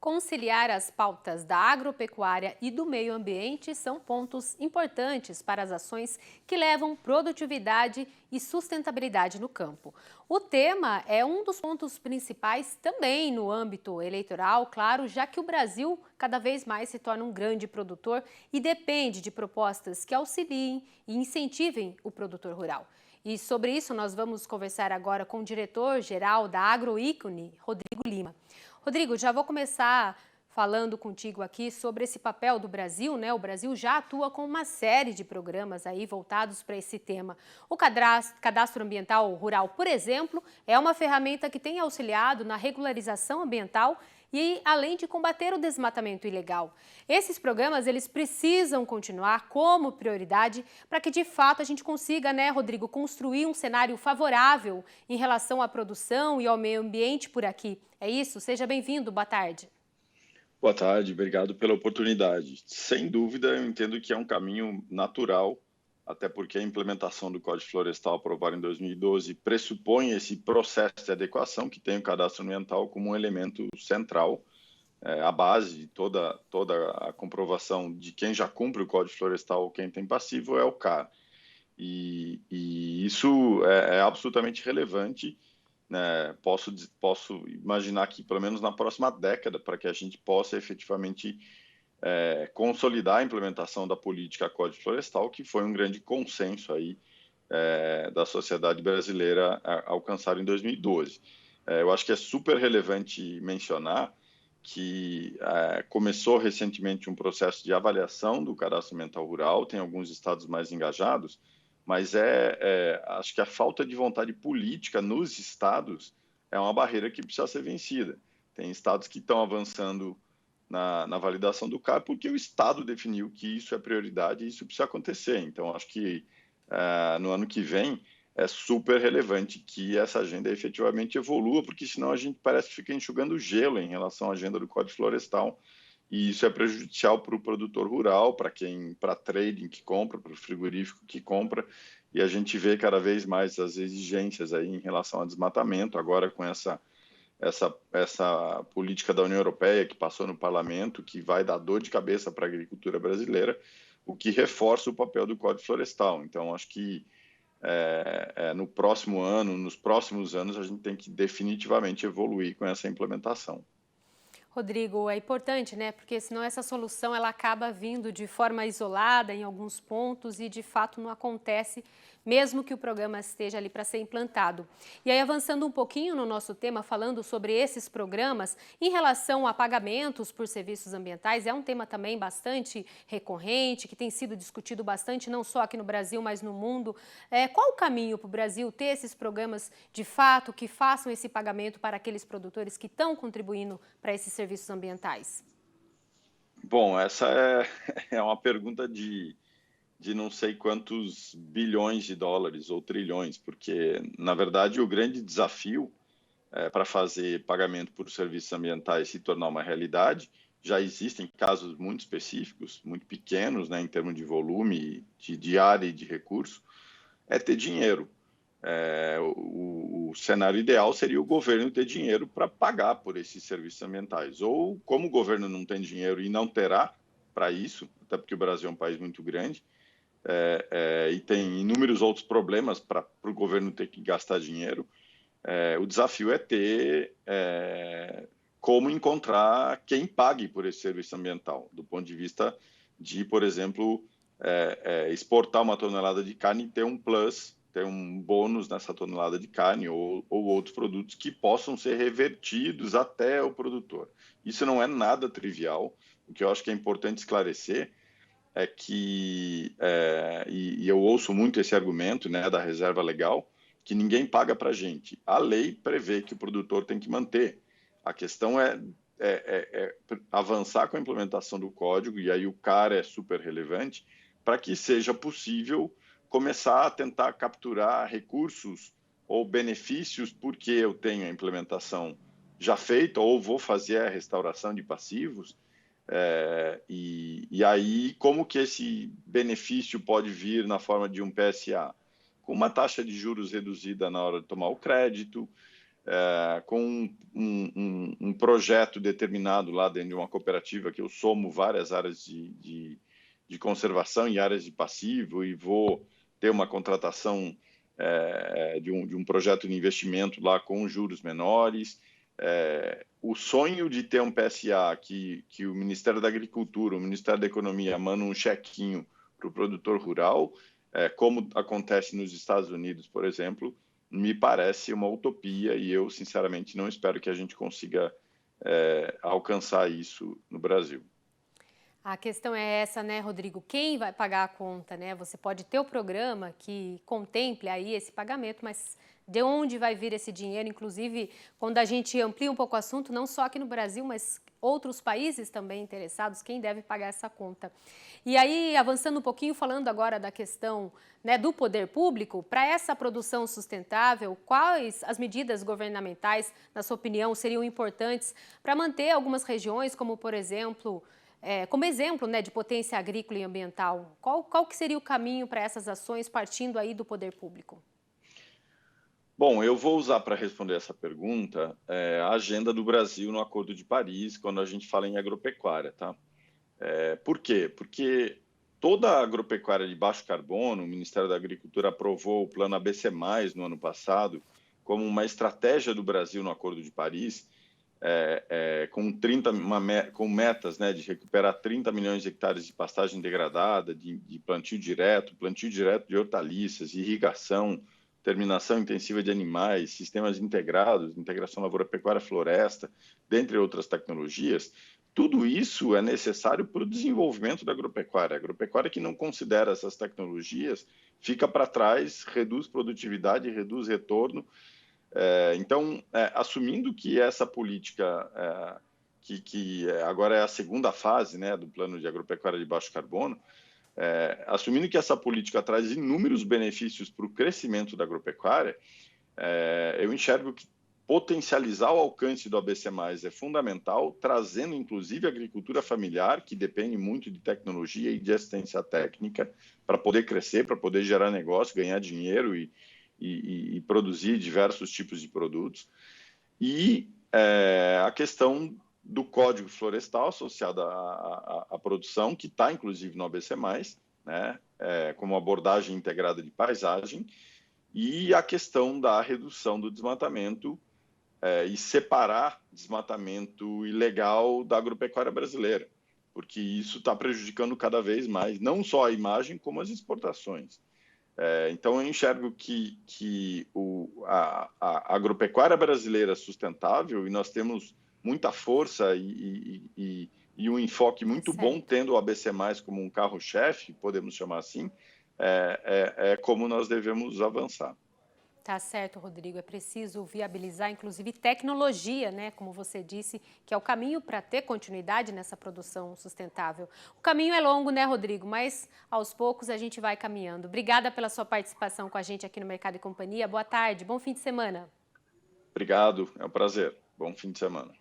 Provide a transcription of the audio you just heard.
Conciliar as pautas da agropecuária e do meio ambiente são pontos importantes para as ações que levam produtividade e sustentabilidade no campo. O tema é um dos pontos principais também no âmbito eleitoral, claro, já que o Brasil cada vez mais se torna um grande produtor e depende de propostas que auxiliem e incentivem o produtor rural. E sobre isso nós vamos conversar agora com o diretor-geral da Agroícone, Rodrigo Lima. Rodrigo, já vou começar falando contigo aqui sobre esse papel do Brasil, né? O Brasil já atua com uma série de programas aí voltados para esse tema. O cadastro ambiental rural, por exemplo, é uma ferramenta que tem auxiliado na regularização ambiental e além de combater o desmatamento ilegal. Esses programas, eles precisam continuar como prioridade para que de fato a gente consiga, né, Rodrigo, construir um cenário favorável em relação à produção e ao meio ambiente por aqui. É isso? Seja bem-vindo, boa tarde. Boa tarde, obrigado pela oportunidade. Sem dúvida, eu entendo que é um caminho natural, até porque a implementação do Código Florestal aprovado em 2012 pressupõe esse processo de adequação que tem o cadastro ambiental como um elemento central, a base de toda a comprovação de quem já cumpre o Código Florestal ou quem tem passivo é o CAR. E isso é absolutamente relevante, né? Posso imaginar que, pelo menos na próxima década, para que a gente possa efetivamente consolidar a implementação da política Código Florestal, que foi um grande consenso aí da sociedade brasileira alcançado em 2012. Eu acho que é super relevante mencionar que começou recentemente um processo de avaliação do cadastro ambiental rural, tem alguns estados mais engajados, mas acho que a falta de vontade política nos estados é uma barreira que precisa ser vencida. Tem estados que estão avançando na validação do CAR porque o estado definiu que isso é prioridade e isso precisa acontecer. Então, acho que no ano que vem é super relevante que essa agenda efetivamente evolua, porque senão a gente parece que fica enxugando gelo em relação à agenda do Código Florestal, e isso é prejudicial para o produtor rural, para trading que compra, para o frigorífico que compra, e a gente vê cada vez mais as exigências aí em relação ao desmatamento, agora com essa política da União Europeia que passou no parlamento, que vai dar dor de cabeça para a agricultura brasileira, o que reforça o papel do Código Florestal. Então, acho que no próximo ano, nos próximos anos, a gente tem que definitivamente evoluir com essa implementação. Rodrigo, é importante, né? Porque senão essa solução ela acaba vindo de forma isolada em alguns pontos e de fato não acontece, mesmo que o programa esteja ali para ser implantado. E aí, avançando um pouquinho no nosso tema, falando sobre esses programas, em relação a pagamentos por serviços ambientais, é um tema também bastante recorrente, que tem sido discutido bastante, não só aqui no Brasil, mas no mundo. Qual o caminho para o Brasil ter esses programas de fato que façam esse pagamento para aqueles produtores que estão contribuindo para esses serviços ambientais? Bom, essa é uma pergunta de não sei quantos bilhões de dólares ou trilhões, porque, na verdade, o grande desafio para fazer pagamento por serviços ambientais se tornar uma realidade, já existem casos muito específicos, muito pequenos, né, em termos de volume, de área e de recurso, é ter dinheiro. O cenário ideal seria o governo ter dinheiro para pagar por esses serviços ambientais. Ou, como o governo não tem dinheiro e não terá para isso, até porque o Brasil é um país muito grande, e tem inúmeros outros problemas para o governo ter que gastar dinheiro, o desafio é ter como encontrar quem pague por esse serviço ambiental, do ponto de vista de, por exemplo, exportar uma tonelada de carne e ter um plus, ter um bônus nessa tonelada de carne ou outros produtos que possam ser revertidos até o produtor. Isso não é nada trivial. O que eu acho que é importante esclarecer é que, e eu ouço muito esse argumento, né, da reserva legal, que ninguém paga para a gente. A lei prevê que o produtor tem que manter. A questão é avançar com a implementação do código, e aí o CAR é super relevante, para que seja possível começar a tentar capturar recursos ou benefícios porque eu tenho a implementação já feita ou vou fazer a restauração de passivos. E aí, como que esse benefício pode vir na forma de um PSA? Com uma taxa de juros reduzida na hora de tomar o crédito, com um projeto determinado lá dentro de uma cooperativa, que eu somo várias áreas de conservação e áreas de passivo, e vou ter uma contratação de um projeto de investimento lá com juros menores. O sonho de ter um PSA que o Ministério da Agricultura, o Ministério da Economia manda um chequinho para o produtor rural, como acontece nos Estados Unidos, por exemplo, me parece uma utopia, e eu, sinceramente, não espero que a gente consiga alcançar isso no Brasil. A questão é essa, né, Rodrigo? Quem vai pagar a conta, né? Você pode ter o programa que contemple aí esse pagamento, mas de onde vai vir esse dinheiro? Inclusive, quando a gente amplia um pouco o assunto, não só aqui no Brasil, mas outros países também interessados, quem deve pagar essa conta? E aí, avançando um pouquinho, falando agora da questão, né, do poder público, para essa produção sustentável, quais as medidas governamentais, na sua opinião, seriam importantes para manter algumas regiões, como por exemplo, como exemplo, né, de potência agrícola e ambiental? Qual que seria o caminho para essas ações partindo aí do poder público? Bom, eu vou usar para responder essa pergunta a agenda do Brasil no Acordo de Paris, quando a gente fala em agropecuária, tá? Por quê? Porque toda a agropecuária de baixo carbono, o Ministério da Agricultura aprovou o Plano ABC+, no ano passado, como uma estratégia do Brasil no Acordo de Paris, com metas, né, de recuperar 30 milhões de hectares de pastagem degradada, de plantio direto de hortaliças, irrigação, terminação intensiva de animais, sistemas integrados, integração lavoura-pecuária-floresta, dentre outras tecnologias. Tudo isso é necessário para o desenvolvimento da agropecuária. A agropecuária que não considera essas tecnologias fica para trás, reduz produtividade, reduz retorno. Então, assumindo que essa política, que agora é a segunda fase, né, do plano de agropecuária de baixo carbono, assumindo que essa política traz inúmeros benefícios para o crescimento da agropecuária, eu enxergo que potencializar o alcance do ABC+, é fundamental, trazendo inclusive a agricultura familiar, que depende muito de tecnologia e de assistência técnica, para poder crescer, para poder gerar negócio, ganhar dinheiro e produzir diversos tipos de produtos. E a questão do Código Florestal associado à produção, que está inclusive no ABC+, né, como abordagem integrada de paisagem, e a questão da redução do desmatamento e separar desmatamento ilegal da agropecuária brasileira, porque isso está prejudicando cada vez mais, não só a imagem, como as exportações. Então, eu enxergo que a agropecuária brasileira é sustentável, e nós temos muita força e um enfoque muito bom, tendo o ABC+, como um carro-chefe, podemos chamar assim, como nós devemos avançar. Tá certo, Rodrigo. É preciso viabilizar, inclusive, tecnologia, né? Como você disse, que é o caminho para ter continuidade nessa produção sustentável. O caminho é longo, né, Rodrigo? Mas aos poucos a gente vai caminhando. Obrigada pela sua participação com a gente aqui no Mercado e Companhia. Boa tarde, bom fim de semana. Obrigado, é um prazer. Bom fim de semana.